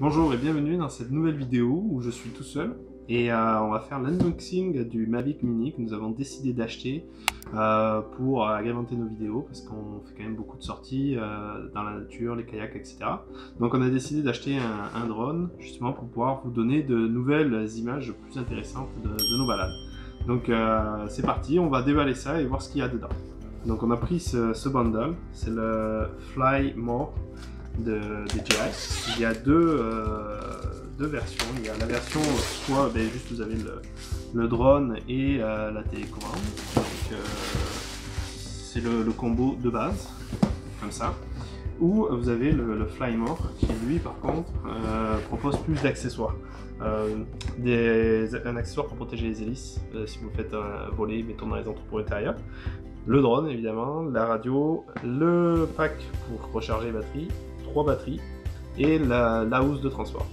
Bonjour et bienvenue dans cette nouvelle vidéo où je suis tout seul et on va faire l'unboxing du Mavic Mini que nous avons décidé d'acheter pour agrémenter nos vidéos parce qu'on fait quand même beaucoup de sorties dans la nature, les kayaks, etc. Donc on a décidé d'acheter un drone justement pour pouvoir vous donner de nouvelles images plus intéressantes de nos balades. Donc c'est parti, on va déballer ça et voir ce qu'il y a dedans. Donc on a pris ce bundle, c'est le Fly More de DJI. Il y a deux versions. Il y a la version soit juste vous avez le drone et la télécommande. C'est le combo de base, comme ça. Ou vous avez le Fly More qui lui par contre propose plus d'accessoires. Un accessoire pour protéger les hélices si vous faites voler, mettons dans les entrepôts intérieurs. Le drone évidemment, la radio, le pack pour recharger les batteries, 3 batteries et la housse de transport,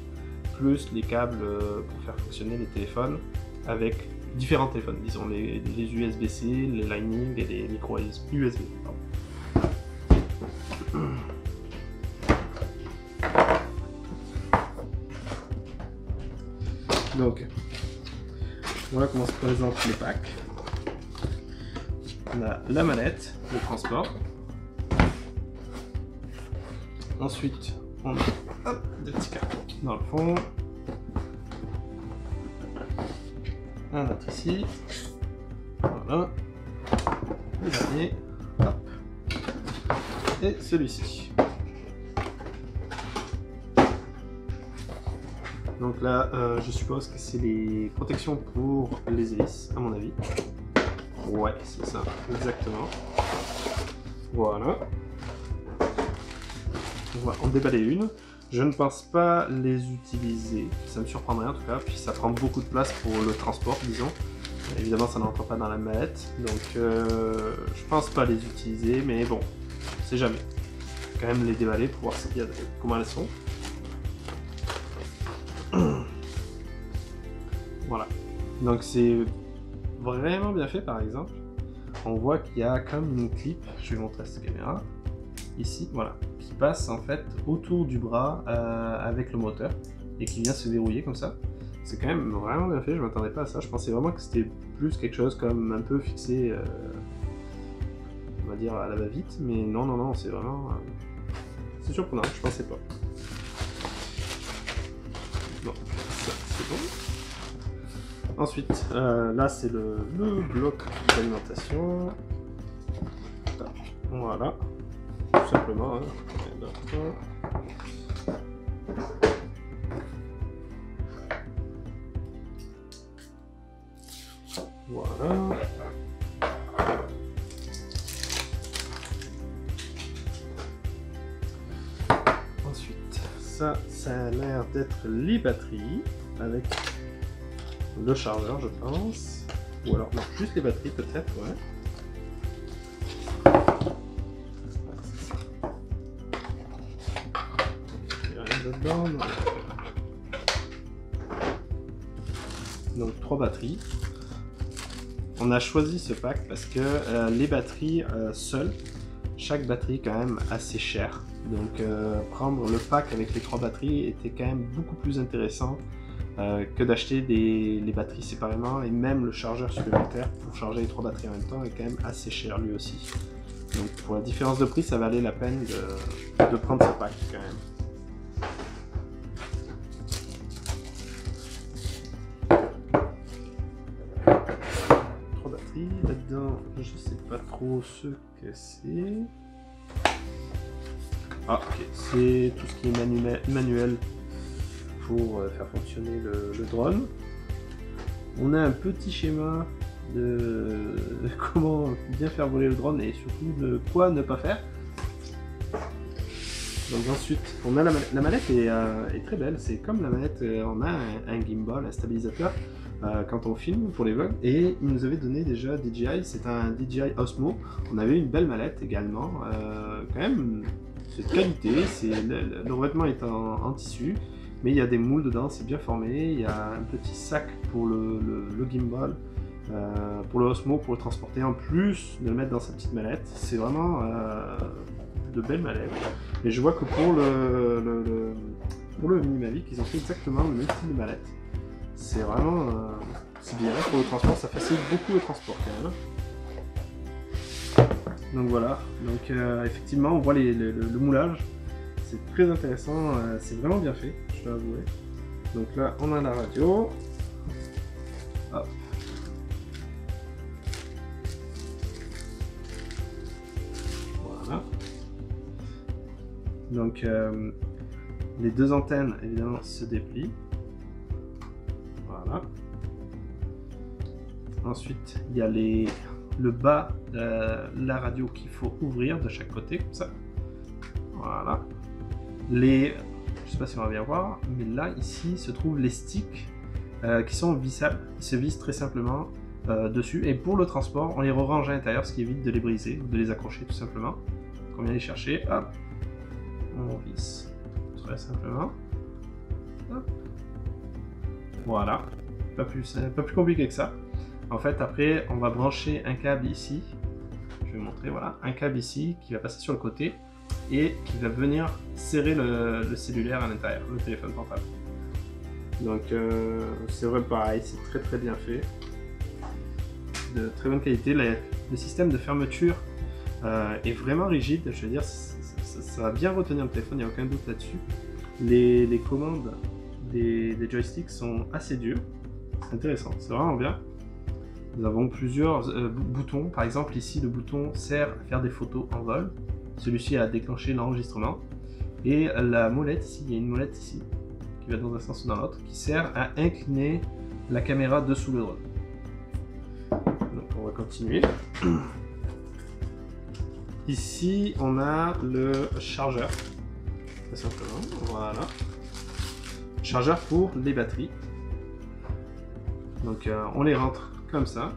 plus les câbles pour faire fonctionner les téléphones avec différents téléphones, disons les USB-C, les Lightning et les micro USB. Donc voilà comment se présentent les packs. On a la manette de transport. Ensuite, on a des petits cartons dans le fond. Un autre ici. Voilà. Le dernier. Hop. Et celui-ci. Donc là, je suppose que c'est les protections pour les hélices, à mon avis. Ouais, c'est ça, exactement. Voilà. On va en déballer une. Je ne pense pas les utiliser, ça me surprendrait en tout cas, puis ça prend beaucoup de place pour le transport, disons. Évidemment, ça n'entre pas dans la mallette, donc je pense pas les utiliser, mais bon, on sait jamais. Quand même les déballer pour voir comment elles sont. Voilà. Donc c'est vraiment bien fait, par exemple. On voit qu'il y a comme une clip, je vais montrer à cette caméra, ici, voilà, qui passe en fait autour du bras avec le moteur et qui vient se verrouiller comme ça. C'est quand même vraiment bien fait, je m'attendais pas à ça, je pensais vraiment que c'était plus quelque chose comme un peu fixé, on va dire à la va-vite, mais non, c'est vraiment... c'est surprenant, je pensais pas. Bon, ça c'est bon. Ensuite, là c'est le bloc d'alimentation. Voilà, tout simplement. Hein. Voilà. Ensuite, ça a l'air d'être les batteries avec le chargeur, je pense. Ou alors, non, juste les batteries peut-être, ouais. Dedans, donc 3 batteries. On a choisi ce pack parce que les batteries seules, chaque batterie est quand même assez chère. Donc prendre le pack avec les 3 batteries était quand même beaucoup plus intéressant que d'acheter les batteries séparément, et même le chargeur supplémentaire pour charger les 3 batteries en même temps est quand même assez cher lui aussi. Donc pour la différence de prix, ça valait la peine de prendre ce pack quand même. Là-dedans, je sais pas trop ce que c'est. Ah, ok, c'est tout ce qui est manuel pour faire fonctionner le drone. On a un petit schéma de comment bien faire voler le drone et surtout de quoi ne pas faire. Donc ensuite, on a la manette est très belle, c'est comme la manette, on a un gimbal, un stabilisateur quand on filme pour les vlogs, et ils nous avaient donné déjà DJI, c'est un DJI Osmo, on avait une belle mallette également, quand même c'est de qualité, le revêtement est en tissu, mais il y a des moules dedans, c'est bien formé, il y a un petit sac pour le gimbal, pour le Osmo pour le transporter, en plus de le mettre dans sa petite mallette, c'est vraiment de belles mallettes. Mais je vois que pour pour le Mini Mavic, ils ont fait exactement le même style de mallette. C'est vraiment c'est bien pour le transport, ça facilite beaucoup le transport quand même. Donc voilà, donc effectivement on voit le moulage, c'est très intéressant, c'est vraiment bien fait, je dois avouer. Donc là on a la radio. Hop. Voilà. Donc les deux antennes évidemment se déplient. Voilà. Ensuite il y a le bas de la radio qu'il faut ouvrir de chaque côté comme ça. Voilà. Je sais pas si on va bien voir, mais là ici se trouvent les sticks qui sont vissables, ils se vissent très simplement dessus, et pour le transport on les range à l'intérieur, ce qui évite de les briser ou de les accrocher tout simplement. Donc on vient les chercher, hop, on visse très simplement, hop. Voilà, pas plus compliqué que ça. En fait après on va brancher un câble ici, je vais vous montrer, voilà, un câble ici qui va passer sur le côté et qui va venir serrer le cellulaire à l'intérieur, le téléphone portable. Donc c'est vrai pareil, c'est très bien fait, de très bonne qualité. Le système de fermeture est vraiment rigide, je veux dire, ça va bien retenir le téléphone, il n'y a aucun doute là-dessus. Les commandes des joysticks sont assez dures, c'est intéressant, c'est vraiment bien. Nous avons plusieurs boutons, par exemple ici le bouton sert à faire des photos en vol, celui-ci a déclenché l'enregistrement, et la molette ici, il y a une molette ici qui va dans un sens ou dans l'autre, qui sert à incliner la caméra dessous le drone. Donc on va continuer. Ici on a le chargeur, très simplement, voilà. Chargeur pour les batteries. Donc on les rentre comme ça,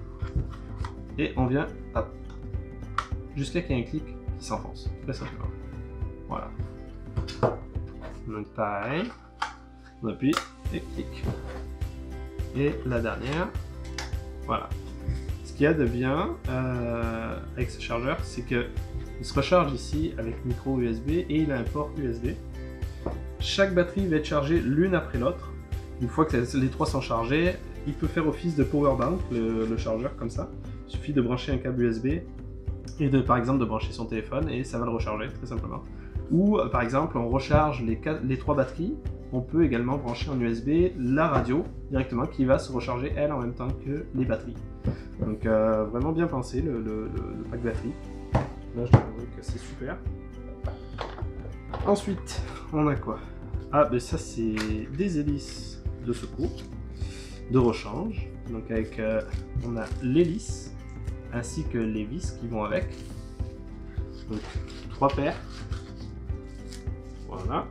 et on vient, hop, jusqu'à qu'il y ait un clic qui s'enfonce, très simplement. Voilà. Donc pareil, on appuie et clic. Et la dernière, voilà. Ce qu'il y a de bien avec ce chargeur, c'est qu'il se recharge ici avec micro USB et il a un port USB. Chaque batterie va être chargée l'une après l'autre. Une fois que les trois sont chargés, il peut faire office de power bank, le chargeur comme ça. Il suffit de brancher un câble USB et par exemple de brancher son téléphone et ça va le recharger très simplement. Ou par exemple on recharge les trois batteries, on peut également brancher en USB la radio directement qui va se recharger elle en même temps que les batteries. Donc vraiment bien pensé le pack batterie. Là je dois avouer que c'est super. Ensuite on a quoi? Ah ben ça c'est des hélices de secours, de rechange. Donc avec on a l'hélice ainsi que les vis qui vont avec. Donc 3 paires. Voilà.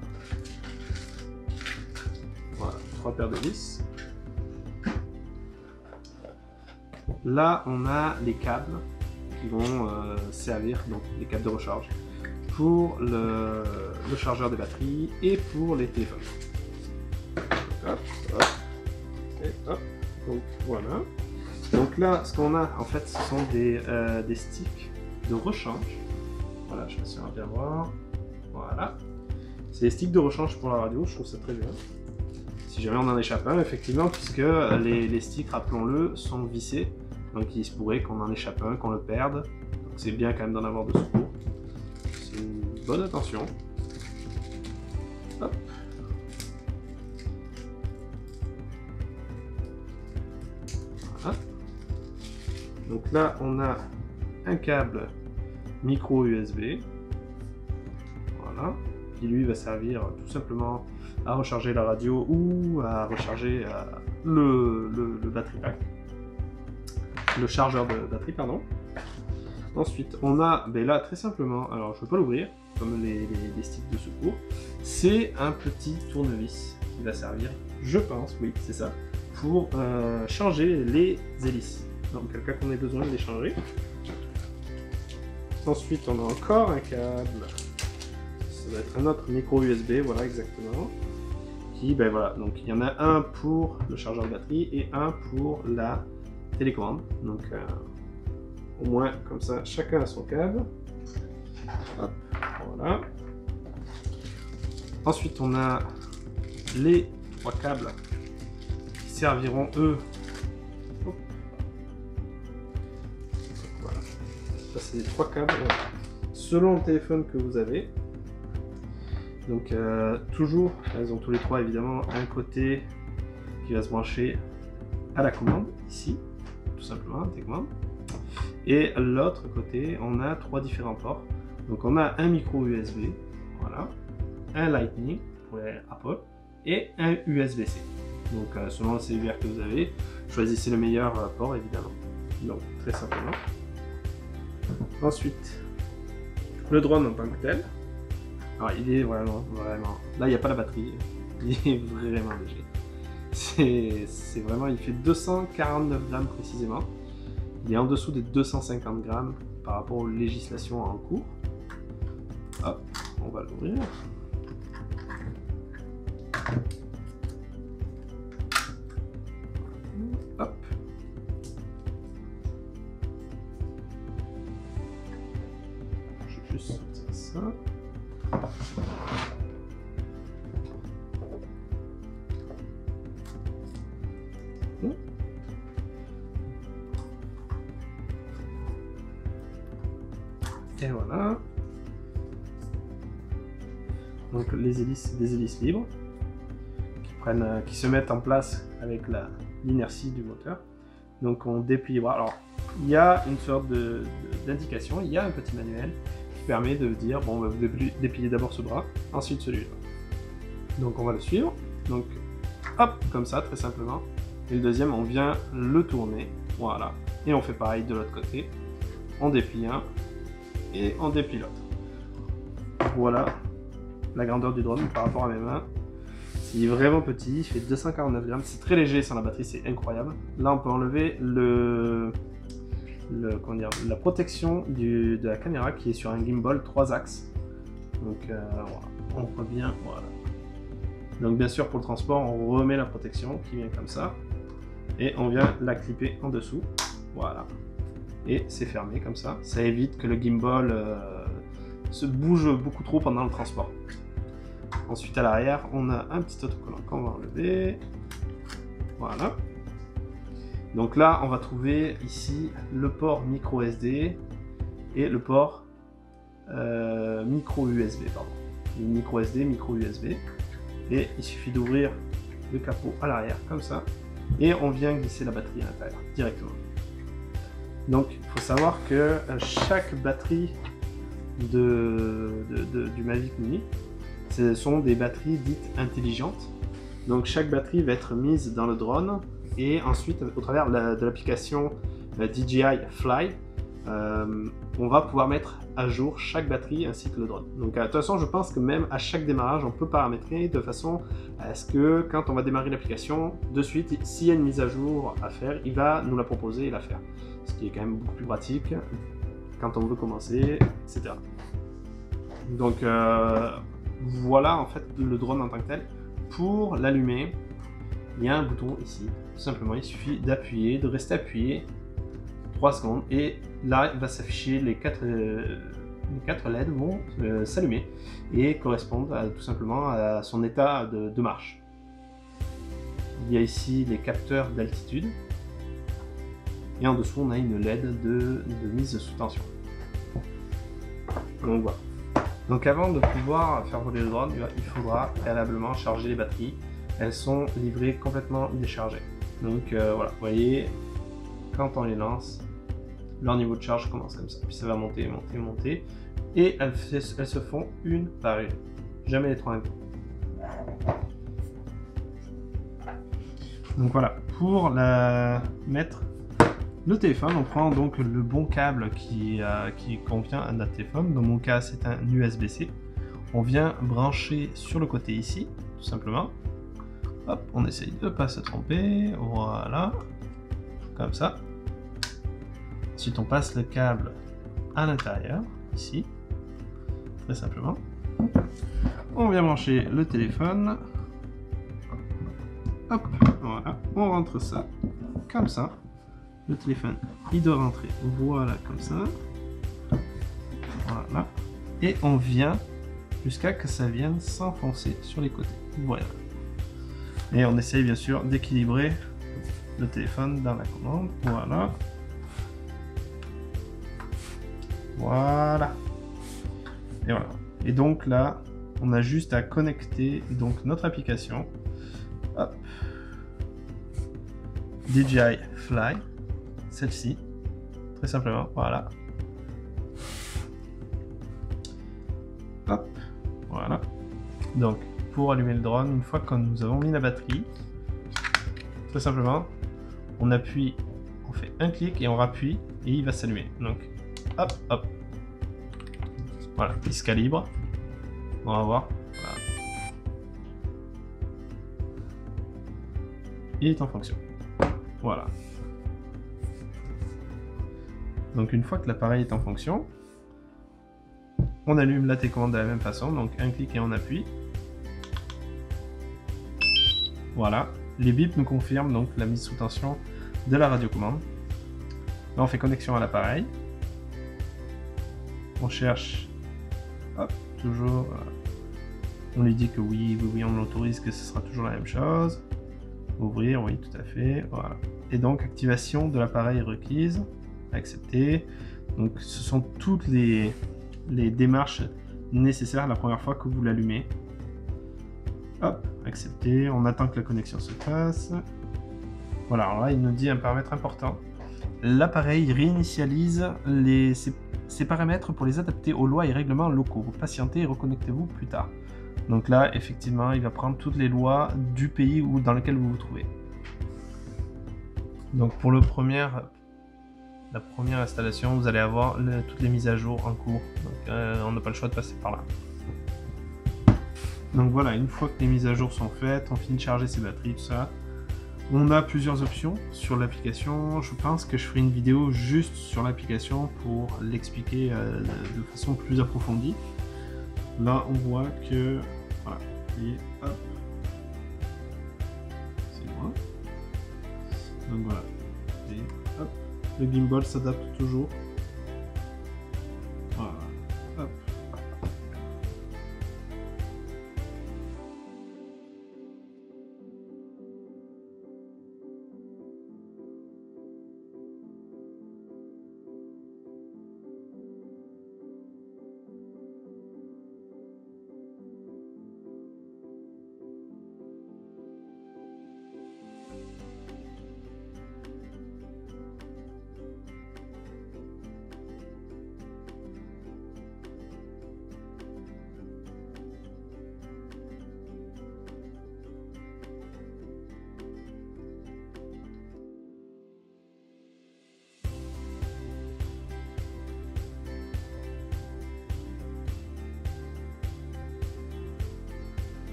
Voilà, 3 paires de vis. Là on a les câbles qui vont servir, donc les câbles de recharge, pour le chargeur des batteries et pour les téléphones. Hop, hop, et hop. Donc voilà. Donc là, ce qu'on a en fait, ce sont des sticks de rechange. Voilà, je sais pas si on va bien voir. Voilà. C'est des sticks de rechange pour la radio, je trouve ça très bien. Si jamais on en échappe un, effectivement, puisque les sticks, rappelons-le, sont vissés. Donc il se pourrait qu'on en échappe un, qu'on le perde. Donc c'est bien quand même d'en avoir de secours. C'est une bonne attention. Hop. Voilà. Donc là, on a un câble micro USB. Voilà. Qui lui va servir tout simplement à recharger la radio ou à recharger le battery pack. Le chargeur de batterie, pardon. Ensuite, on a, ben là, très simplement, alors je ne peux pas l'ouvrir, comme les sticks de secours, c'est un petit tournevis qui va servir, je pense, oui, c'est ça, pour changer les hélices. Donc, quel cas qu'on ait besoin de les changer. Ensuite, on a encore un câble, ça va être un autre micro USB, voilà, exactement. Qui, ben voilà, donc il y en a un pour le chargeur de batterie et un pour la télécommande. Donc, au moins, comme ça, chacun a son câble. Hop, voilà. Ensuite, on a les 3 câbles qui serviront eux. Voilà. Ça c'est les 3 câbles selon le téléphone que vous avez. Donc toujours, elles ont tous les 3 évidemment un côté qui va se brancher à la commande, ici, tout simplement, télécommande. Et l'autre côté, on a 3 différents ports. Donc on a un micro USB, voilà, un Lightning pour les Apple et un USB-C. Donc selon le cellulaire que vous avez, choisissez le meilleur port évidemment. Donc très simplement. Ensuite, le drone en tant que tel. Alors il est vraiment, là il n'y a pas la batterie, il est vraiment léger. C'est vraiment, il fait 249 grammes précisément. Il est en dessous des 250 grammes par rapport aux législations en cours. Hop, on va l'ouvrir. Hop. Je vais juste sortir ça. Et voilà. Donc les hélices, des hélices libres qui se mettent en place avec l'inertie du moteur. Donc on déplie les bras. Alors il y a une sorte d'indication, il y a un petit manuel qui permet de dire bon, vous dépliez d'abord ce bras, ensuite celui-là. Donc on va le suivre. Donc hop, comme ça, très simplement. Et le deuxième, on vient le tourner, voilà. Et on fait pareil de l'autre côté. On déplie un et on déplie l'autre. Voilà la grandeur du drone par rapport à mes mains. Il est vraiment petit, il fait 249 grammes, c'est très léger sans la batterie, c'est incroyable. Là on peut enlever la protection de la caméra qui est sur un gimbal 3 axes. Donc voilà, on voit bien, voilà. Donc bien sûr pour le transport on remet la protection qui vient comme ça. Et on vient la clipper en dessous, voilà. Et c'est fermé comme ça, ça évite que le gimbal se bouge beaucoup trop pendant le transport. Ensuite à l'arrière, on a un petit autocollant qu'on va enlever. Voilà. Donc là, on va trouver ici le port micro SD et le port micro USB, pardon. Le micro SD, micro USB. Et il suffit d'ouvrir le capot à l'arrière comme ça. Et on vient glisser la batterie à l'intérieur directement. Donc il faut savoir que chaque batterie du Mavic Mini, ce sont des batteries dites intelligentes. Donc chaque batterie va être mise dans le drone et ensuite au travers de l'application DJI Fly, on va pouvoir mettre à jour chaque batterie ainsi que le drone. Donc de toute façon je pense que même à chaque démarrage on peut paramétrer de façon à ce que quand on va démarrer l'application, de suite s'il y a une mise à jour à faire, il va nous la proposer et la faire. Ce qui est quand même beaucoup plus pratique quand on veut commencer, etc. Donc voilà en fait le drone en tant que tel. Pour l'allumer, il y a un bouton ici. Tout simplement, il suffit d'appuyer, de rester appuyé 3 secondes et là il va s'afficher les 4 LED vont s'allumer et correspondent tout simplement à son état de marche. Il y a ici les capteurs d'altitude et en dessous on a une LED de mise sous tension. Donc voilà. Donc avant de pouvoir faire voler le drone, il faudra préalablement charger les batteries. Elles sont livrées complètement déchargées. Donc voilà, vous voyez, quand on les lance, leur niveau de charge commence comme ça. Puis ça va monter, monter, monter. Et elles se font une par une. Jamais les 3 en coup. Donc voilà, pour mettre le téléphone, on prend donc le bon câble qui convient à notre téléphone. Dans mon cas, c'est un USB-C. On vient brancher sur le côté ici, tout simplement. Hop, on essaye de ne pas se tromper. Voilà, comme ça. Ensuite, on passe le câble à l'intérieur, ici, très simplement. On vient brancher le téléphone. Hop, voilà, on rentre ça comme ça. Le téléphone, il doit rentrer, voilà, comme ça. Voilà. Et on vient jusqu'à que ça vienne s'enfoncer sur les côtés. Voilà. Et on essaye bien sûr d'équilibrer le téléphone dans la commande. Voilà. Voilà. Et voilà. Et donc là, on a juste à connecter donc notre application. Hop. DJI Fly. Celle-ci. Très simplement. Voilà. Hop. Voilà. Donc, pour allumer le drone, une fois que nous avons mis la batterie, très simplement, on appuie, on fait un clic et on rappuie et il va s'allumer. Donc, hop, hop. Voilà, il se calibre. On va voir. Voilà. Il est en fonction. Voilà. Donc, une fois que l'appareil est en fonction, on allume la télécommande de la même façon. Donc, un clic et on appuie. Voilà. Les bips nous confirment donc la mise sous tension de la radiocommande. Là, on fait connexion à l'appareil. On cherche, hop, toujours, on lui dit que oui, on l'autorise, que ce sera toujours la même chose. Ouvrir, oui, tout à fait, voilà. Et donc, activation de l'appareil requise, accepter. Donc, ce sont toutes les démarches nécessaires la première fois que vous l'allumez. Hop, accepter, on attend que la connexion se fasse. Voilà, alors là, il nous dit un paramètre important. L'appareil réinitialise ces paramètres pour les adapter aux lois et règlements locaux. Vous patientez et reconnectez-vous plus tard. Donc là, effectivement, il va prendre toutes les lois du pays dans lequel vous vous trouvez. Donc pour la première installation, vous allez avoir toutes les mises à jour en cours. Donc on n'a pas le choix de passer par là. Donc voilà, une fois que les mises à jour sont faites, on finit de charger ses batteries, tout ça. On a plusieurs options sur l'application. Je pense que je ferai une vidéo juste sur l'application pour l'expliquer de façon plus approfondie. Là, on voit que... Voilà. Et hop. C'est moi. Donc voilà. Et hop. Le gimbal s'adapte toujours